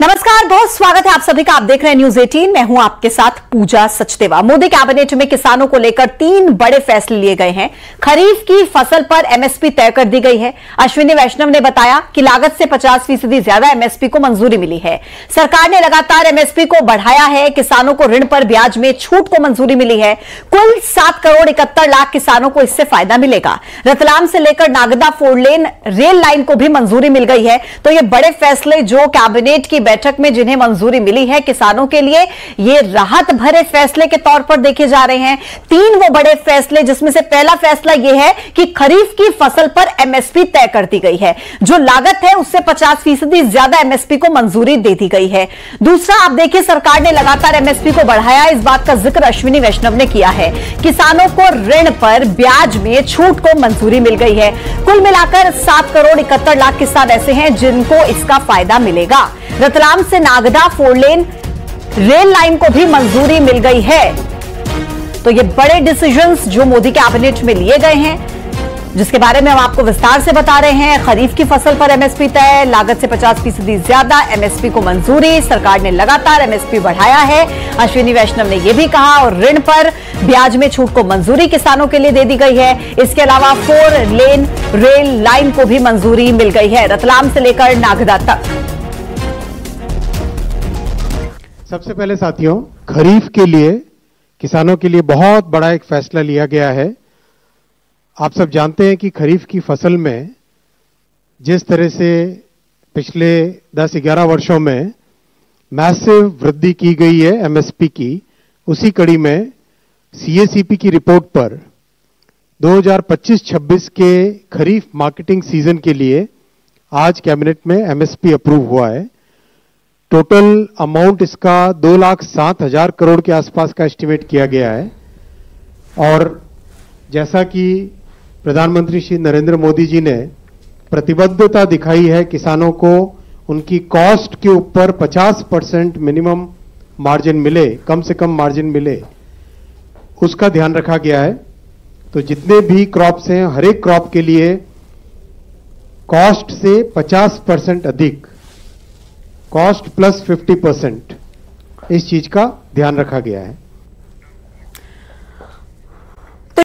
नमस्कार, बहुत स्वागत है आप सभी का। आप देख रहे हैं न्यूज 18। मैं हूं आपके साथ पूजा सचदेवा। मोदी कैबिनेट में किसानों को लेकर 3 बड़े फैसले लिए गए हैं। खरीफ की फसल पर एमएसपी तय कर दी गई है। अश्विनी वैष्णव ने बताया कि लागत से 50% ज्यादा एमएसपी को मंजूरी मिली है। सरकार ने लगातार एमएसपी को बढ़ाया है। किसानों को ऋण पर ब्याज में छूट को मंजूरी मिली है। कुल 7 करोड़ 71 लाख किसानों को इससे फायदा मिलेगा। रतलाम से लेकर नागदा 4 लेन रेल लाइन को भी मंजूरी मिल गई है। तो ये बड़े फैसले जो कैबिनेट की बैठक में जिन्हें मंजूरी मिली है, किसानों के लिए ये राहत भरे फैसले के तौर पर देखे जा रहे हैं। 3 वो बड़े फैसले, जिसमें से पहला फैसला यह है कि खरीफ की फसल पर एमएसपी तय कर दी गई है। जो लागत है उससे 50% ज्यादा एमएसपी को मंजूरी दे दी गई है। दूसरा, आप देखिए, सरकार ने लगातार एमएसपी को बढ़ाया। इस बात का जिक्र अश्विनी वैष्णव ने किया है। किसानों को ऋण पर ब्याज में छूट को मंजूरी मिल गई है। कुल मिलाकर 7 करोड़ 71 लाख किसान ऐसे हैं जिनको इसका फायदा मिलेगा। रतलाम से नागदा 4 लेन रेल लाइन को भी मंजूरी मिल गई है। तो ये बड़े डिसीजंस जो मोदी कैबिनेट में लिए गए हैं, जिसके बारे में हम आपको विस्तार से बता रहे हैं। खरीफ की फसल पर एमएसपी तय, लागत से 50% ज्यादा एमएसपी को मंजूरी। सरकार ने लगातार एमएसपी बढ़ाया है। अश्विनी वैष्णव ने यह भी कहा, और ऋण पर ब्याज में छूट को मंजूरी किसानों के लिए दे दी गई है। इसके अलावा 4 लेन रेल लाइन को भी मंजूरी मिल गई है, रतलाम से लेकर नागदा तक। सबसे पहले साथियों, खरीफ के लिए किसानों के लिए बहुत बड़ा एक फैसला लिया गया है। आप सब जानते हैं कि खरीफ की फसल में जिस तरह से पिछले 10-11 वर्षों में मैसिव वृद्धि की गई है एमएसपी की, उसी कड़ी में सीएसीपी की रिपोर्ट पर 2025-26 के खरीफ मार्केटिंग सीजन के लिए आज कैबिनेट में एमएसपी अप्रूव हुआ है। टोटल अमाउंट इसका 2,07,000 करोड़ के आसपास का एस्टिमेट किया गया है। और जैसा कि प्रधानमंत्री श्री नरेंद्र मोदी जी ने प्रतिबद्धता दिखाई है किसानों को उनकी कॉस्ट के ऊपर 50% मिनिमम मार्जिन मिले, कम से कम मार्जिन मिले, उसका ध्यान रखा गया है। तो जितने भी क्रॉप्स हैं, हर एक क्रॉप के लिए कॉस्ट से 50% अधिक, कॉस्ट प्लस 50%, इस चीज का ध्यान रखा गया है।